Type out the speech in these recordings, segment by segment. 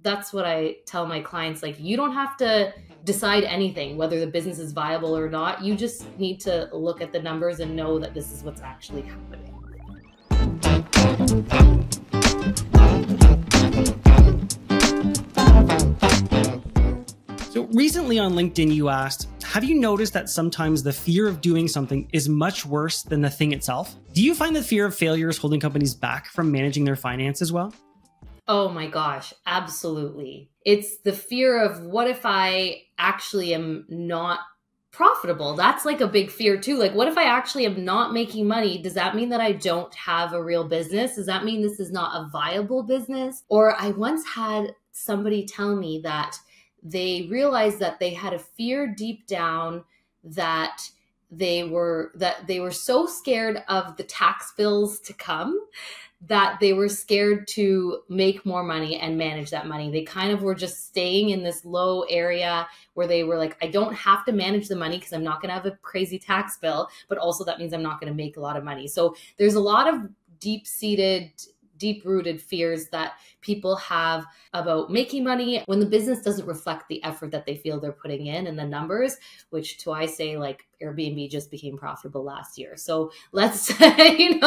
that's what I tell my clients. Like, you don't have to decide anything, whether the business is viable or not. You just need to look at the numbers and know that this is what's actually happening. So recently on LinkedIn, you asked, have you noticed that sometimes the fear of doing something is much worse than the thing itself? Do you find the fear of failure is holding companies back from managing their finances well? Oh my gosh, absolutely. It's the fear of, what if I actually am not profitable? That's like a big fear too. Like, what if I actually am not making money? Does that mean that I don't have a real business? Does that mean this is not a viable business? Or I once had somebody tell me that they realized that they had a fear deep down that they were so scared of the tax bills to come that they were scared to make more money and manage that money. They kind of were just staying in this low area where they were like, I don't have to manage the money because I'm not going to have a crazy tax bill, but also that means I'm not going to make a lot of money. So there's a lot of deep-rooted fears that people have about making money when the business doesn't reflect the effort that they feel they're putting in and the numbers, which to I say, like, Airbnb just became profitable last year. So let's say,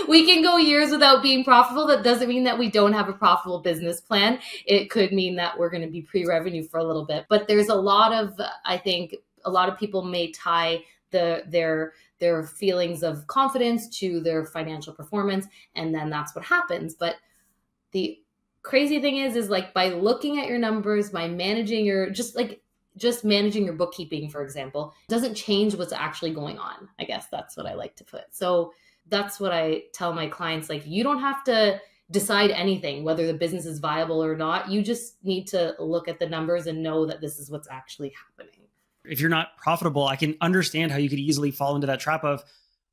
we can go years without being profitable. That doesn't mean that we don't have a profitable business plan. It could mean that we're going to be pre-revenue for a little bit. But there's I think a lot of people may tie their feelings of confidence to their financial performance, and then that's what happens. But the crazy thing is like, by looking at your numbers, by managing just managing your bookkeeping, for example, doesn't change what's actually going on. I guess that's what I like to put. So that's what I tell my clients. Like, you don't have to decide anything, whether the business is viable or not. You just need to look at the numbers and know that this is what's actually happening. If you're not profitable, I can understand how you could easily fall into that trap of,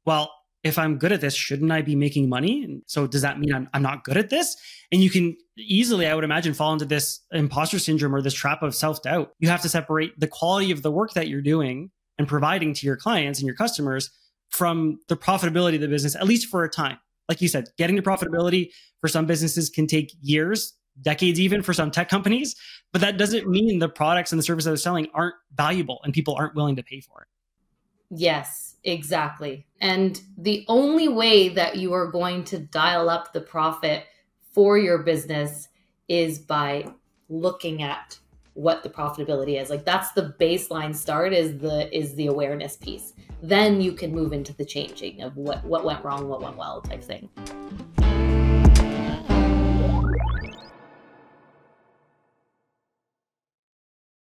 well, if I'm good at this, shouldn't I be making money? And so does that mean I'm not good at this? And you can easily, I would imagine, fall into this imposter syndrome or this trap of self-doubt. You have to separate the quality of the work that you're doing and providing to your clients and your customers from the profitability of the business, at least for a time. Like you said, getting to profitability for some businesses can take years, decades even for some tech companies, but that doesn't mean the products and the services they're selling aren't valuable and people aren't willing to pay for it. Yes, exactly. And the only way that you are going to dial up the profit for your business is by looking at what the profitability is. Like, that's the baseline start, is the awareness piece. Then you can move into the changing of what went wrong, what went well type thing.